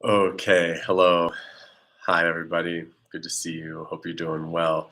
Okay, hello. Hi, everybody. Good to see you. Hope you're doing well.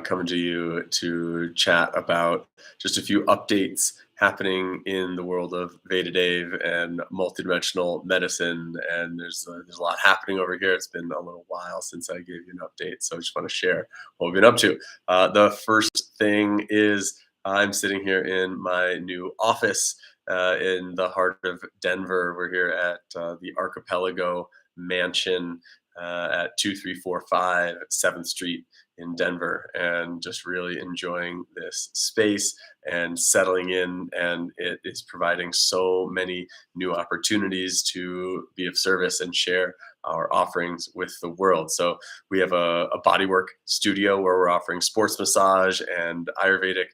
Coming to you to chat about just a few updates happening in the world of Veda Dave and multidimensional medicine. And there's a lot happening over here. It's been a little while since I gave you an update, so I just want to share what we've been up to. The first thing is I'm sitting here in my new office in the heart of Denver. We're here at the Archipelago Mansion at 2345 7th Street in Denver, and just really enjoying this space and settling in. And it is providing so many new opportunities to be of service and share our offerings with the world. So we have a bodywork studio where we're offering sports massage and Ayurvedic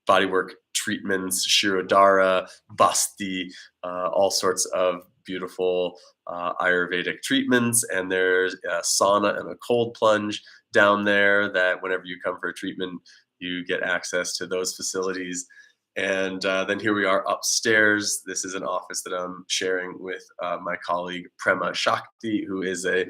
bodywork treatments, Shirodhara, Basti, all sorts of beautiful Ayurvedic treatments. And there's a sauna and a cold plunge down there that whenever you come for a treatment, you get access to those facilities. And then here we are upstairs. This is an office that I'm sharing with my colleague Prema Shakti, who is a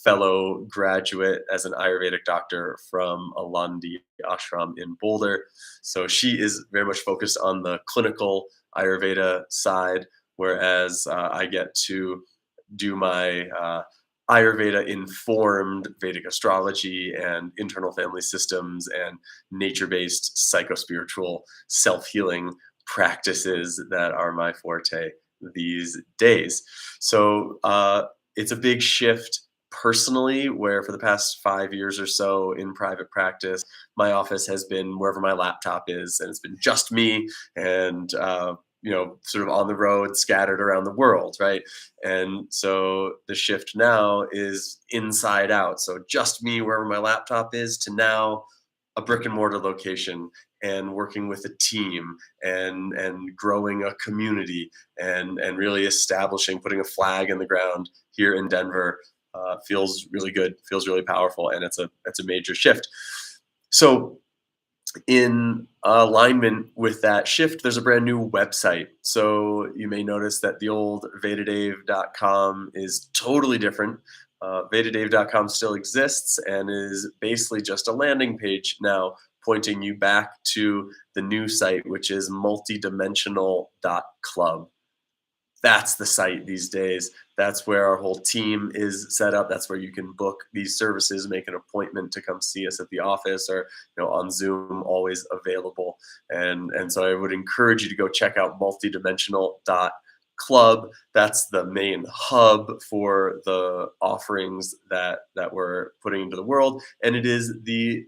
fellow graduate as an Ayurvedic doctor from Alandi Ashram in Boulder. So she is very much focused on the clinical Ayurveda side, whereas I get to do my Ayurveda informed Vedic astrology and internal family systems and nature based psychospiritual self healing practices that are my forte these days. So it's a big shift personally, where for the past 5 years or so in private practice, my office has been wherever my laptop is, and it's been just me and sort of on the road, scattered around the world, right? And so the shift now is inside out. So just me wherever my laptop is to now a brick and mortar location and working with a team and growing a community and really establishing, putting a flag in the ground here in Denver. Feels really good, feels really powerful, and it's a major shift. So in alignment with that shift, there's a brand new website. So you may notice that the old vedadave.com is totally different. Vedadave.com still exists and is basically just a landing page now, pointing you back to the new site, which is multidimensional.club. That's the site these days. That's where our whole team is set up. That's where you can book these services, make an appointment to come see us at the office, or on Zoom, always available. And so I would encourage you to go check out multidimensional.club. That's the main hub for the offerings that we're putting into the world, and it is the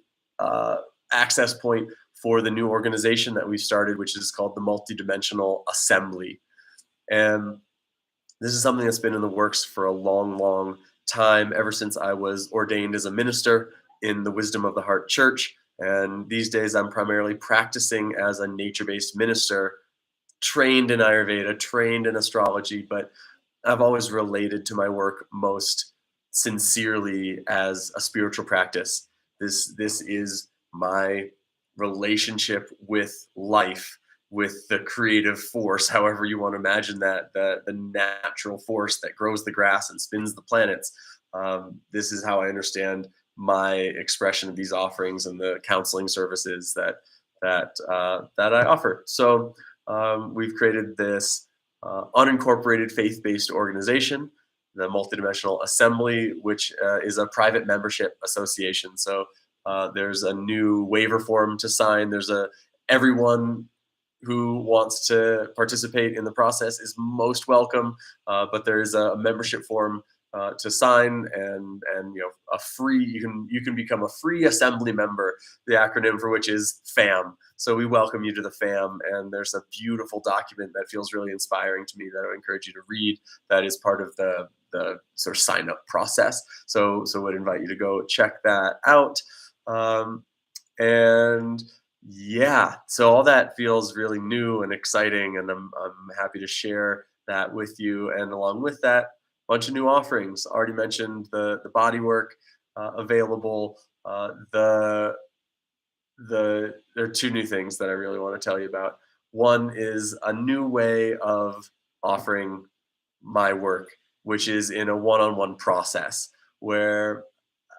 access point for the new organization that we started, which is called the Multidimensional Assembly. And this is something that's been in the works for a long, long time, ever since I was ordained as a minister in the Wisdom of the Heart Church. And these days, I'm primarily practicing as a nature based minister, trained in Ayurveda, trained in astrology, but I've always related to my work most sincerely as a spiritual practice. This is my relationship with life, with the creative force, however you want to imagine that, the natural force that grows the grass and spins the planets. This is how I understand my expression of these offerings and the counseling services that I offer. So we've created this unincorporated faith-based organization, the Multidimensional Assembly, which is a private membership association. So there's a new waiver form to sign. Everyone who wants to participate in the process is most welcome, but there is a membership form to sign, and a free you can become a free assembly member, the acronym for which is FAM. So we welcome you to the FAM, and there's a beautiful document that feels really inspiring to me that I would encourage you to read. That is part of the sort of sign up process. So would invite you to go check that out. And yeah, so all that feels really new and exciting, and I'm happy to share that with you. And along with that, bunch of new offerings. Already mentioned the body work available. There are two new things that I really want to tell you about. One is a new way of offering my work. which is in a one-on-one process where,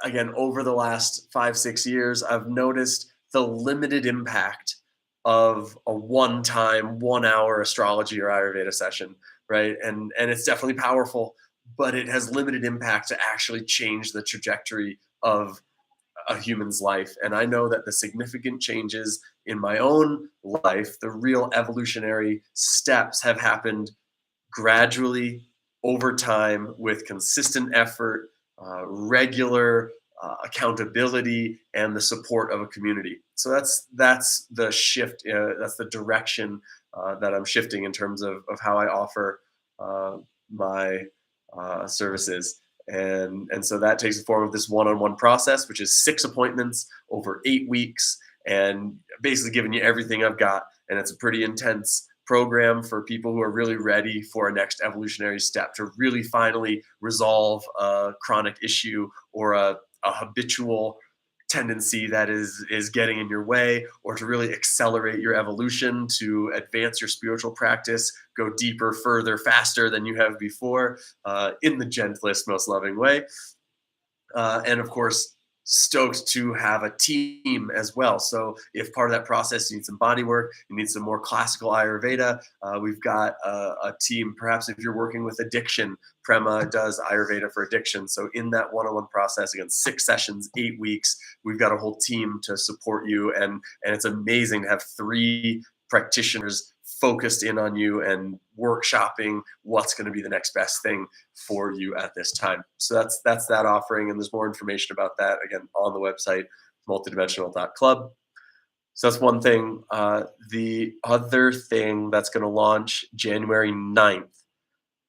again, over the last 5, 6 years, I've noticed the limited impact of a one-time 1 hour astrology or Ayurveda session, right? And it's definitely powerful, but it has limited impact to actually change the trajectory of a human's life. And I know that the significant changes in my own life, the real evolutionary steps, have happened gradually over time with consistent effort, regular accountability, and the support of a community. So that's the shift. That's the direction that I'm shifting in terms of how I offer uh, my services. And so that takes the form of this one-on-one process, which is 6 appointments over 8 weeks, and basically giving you everything I've got. And it's a pretty intense program for people who are really ready for a next evolutionary step to really finally resolve a chronic issue or a habitual tendency that is getting in your way, or to really accelerate your evolution, to advance your spiritual practice, go deeper, further, faster than you have before, in the gentlest, most loving way. And of course, stoked to have a team as well. So if part of that process you need some body work, you need some more classical Ayurveda, we've got a team. Perhaps if you're working with addiction, Prema does Ayurveda for addiction. So in that one-on-one process, again, 6 sessions, 8 weeks, we've got a whole team to support you. And it's amazing to have 3 practitioners focused in on you and workshopping what's going to be the next best thing for you at this time. So that's that offering, and there's more information about that again on the website multidimensional.club. So that's one thing. The other thing that's going to launch January 9th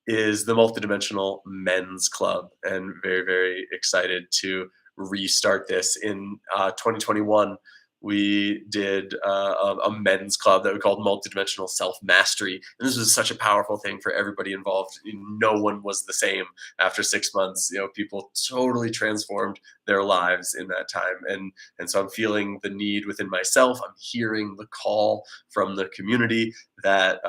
is the Multidimensional Men's Club, and very, very excited to restart this. In 2021, we did a men's club that we called Multidimensional Self Mastery. And this was such a powerful thing for everybody involved. No one was the same after 6 months. People totally transformed their lives in that time. And so I'm feeling the need within myself. I'm hearing the call from the community that,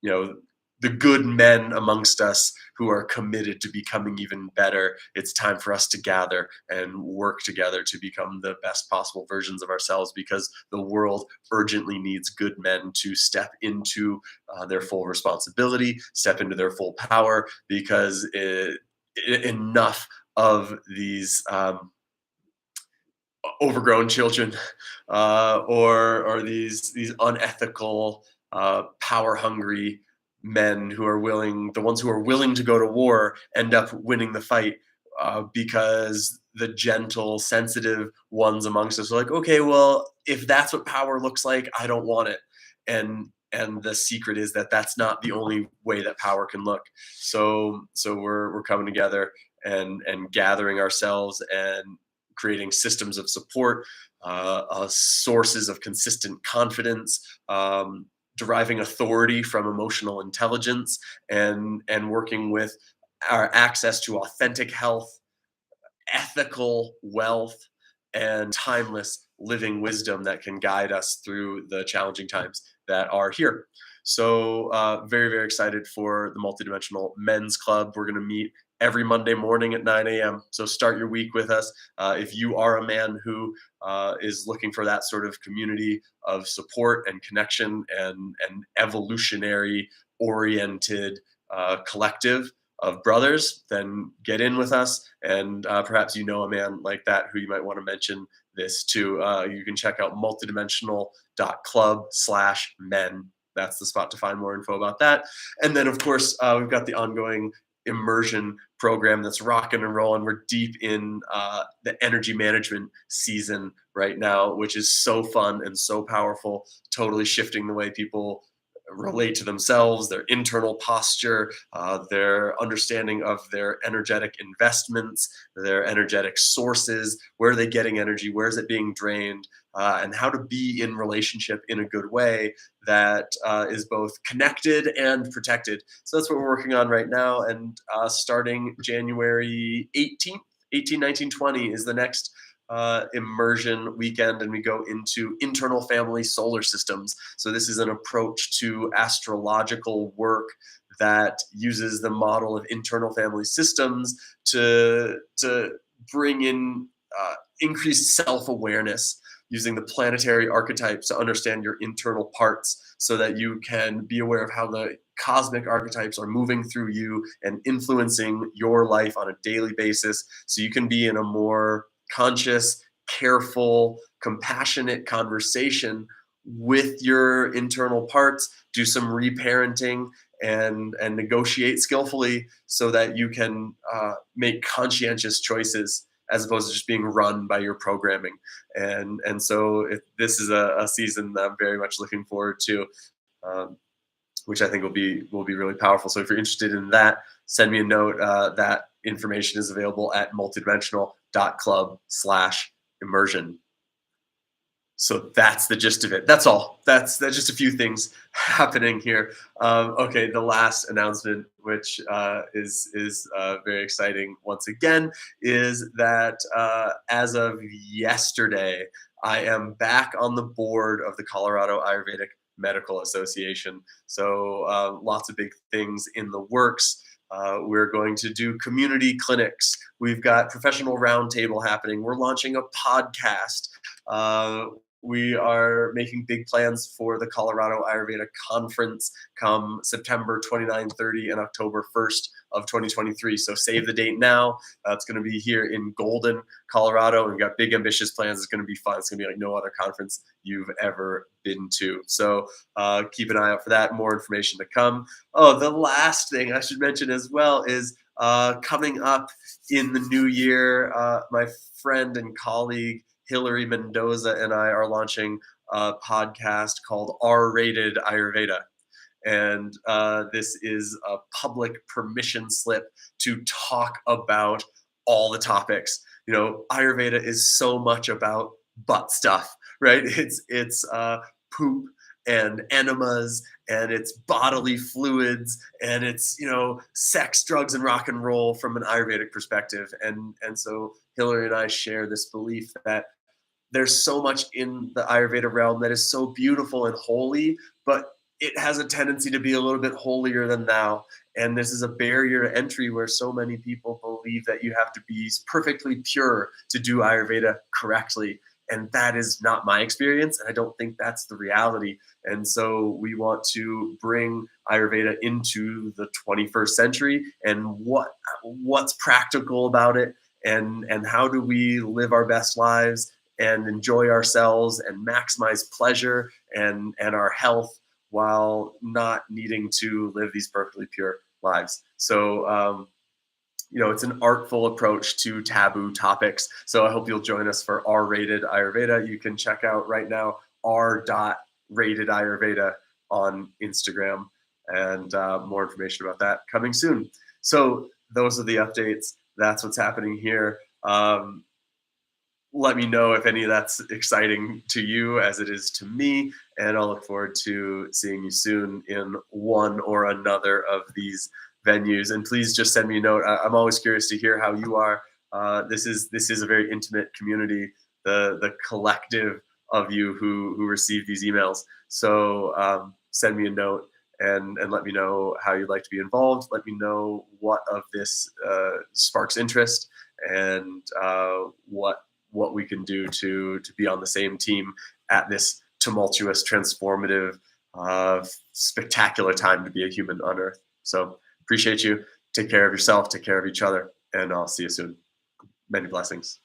you know, the good men amongst us who are committed to becoming even better. It's time for us to gather and work together to become the best possible versions of ourselves, because the world urgently needs good men to step into their full responsibility, step into their full power, because enough of these overgrown children, or these unethical, power hungry men who are willing, the ones who are willing to go to war, end up winning the fight, because the gentle, sensitive ones amongst us are like, okay, well, if that's what power looks like, I don't want it. And the secret is that that's not the only way that power can look. So we're coming together and gathering ourselves and creating systems of support, sources of consistent confidence, deriving authority from emotional intelligence, and working with our access to authentic health, ethical wealth, and timeless living wisdom that can guide us through the challenging times that are here. So, very, very excited for the Multidimensional Men's Club. We're going to meet every Monday morning at 9 a.m. So, start your week with us. If you are a man who is looking for that sort of community of support and connection, and evolutionary oriented collective of brothers, then get in with us. And perhaps you know a man like that who you might want to mention this to. You can check out multidimensional.club/men. That's the spot to find more info about that. And then, of course, we've got the ongoing immersion program that's rocking and rolling. We're deep in the energy management season right now, which is so fun and so powerful, totally shifting the way people relate to themselves, their internal posture, their understanding of their energetic investments, their energetic sources, where are they getting energy, where is it being drained, and how to be in relationship in a good way that is both connected and protected. So that's what we're working on right now. And starting January 18th, 18, 19, 20 is the next immersion weekend, and we go into internal family solar systems. So this is an approach to astrological work that uses the model of internal family systems to bring in increased self-awareness using the planetary archetypes to understand your internal parts so that you can be aware of how the cosmic archetypes are moving through you and influencing your life on a daily basis so you can be in a more conscious, careful, compassionate conversation with your internal parts, do some reparenting and negotiate skillfully so that you can make conscientious choices as opposed to just being run by your programming. And so this is a season that I'm very much looking forward to, um, which I think will be really powerful. So if you're interested in that, send me a note. That information is available at multidimensional.club/immersion. So that's the gist of it. That's all. That's just a few things happening here. Okay, the last announcement, which is very exciting once again, is that as of yesterday, I am back on the board of the Colorado Ayurvedic Medical Association. So lots of big things in the works. We're going to do community clinics. We've got professional roundtable happening. We're launching a podcast. Uh, we are making big plans for the Colorado Ayurveda Conference come September 29, 30, and October 1st of 2023. So save the date now. It's going to be here in Golden, Colorado. We've got big, ambitious plans. It's going to be fun. It's going to be like no other conference you've ever been to. So keep an eye out for that. More information to come. Oh, the last thing I should mention as well is coming up in the new year, my friend and colleague Hillary Mendoza and I are launching a podcast called R-Rated Ayurveda. And this is a public permission slip to talk about all the topics. You know, Ayurveda is so much about butt stuff, right? It's poop and enemas and it's bodily fluids and it's sex, drugs, and rock and roll from an Ayurvedic perspective. And so Hillary and I share this belief that there's so much in the Ayurveda realm that is so beautiful and holy, but it has a tendency to be a little bit holier than thou. And this is a barrier to entry where so many people believe that you have to be perfectly pure to do Ayurveda correctly. And that is not my experience. And I don't think that's the reality. And so we want to bring Ayurveda into the 21st century and what's practical about it and how do we live our best lives and enjoy ourselves and maximize pleasure and our health while not needing to live these perfectly pure lives. So, it's an artful approach to taboo topics. So I hope you'll join us for R-Rated Ayurveda. You can check out right now r.rated Ayurveda on Instagram, and more information about that coming soon. So those are the updates. That's what's happening here. Let me know if any of that's exciting to you as it is to me, and I'll look forward to seeing you soon in one or another of these venues. And please just send me a note. I'm always curious to hear how you are. This is a very intimate community, the collective of you who receive these emails. So send me a note and let me know how you'd like to be involved. Let me know what of this sparks interest and what we can do to be on the same team at this tumultuous, transformative, spectacular time to be a human on Earth. So appreciate you. Take care of yourself. Take care of each other. And I'll see you soon. Many blessings.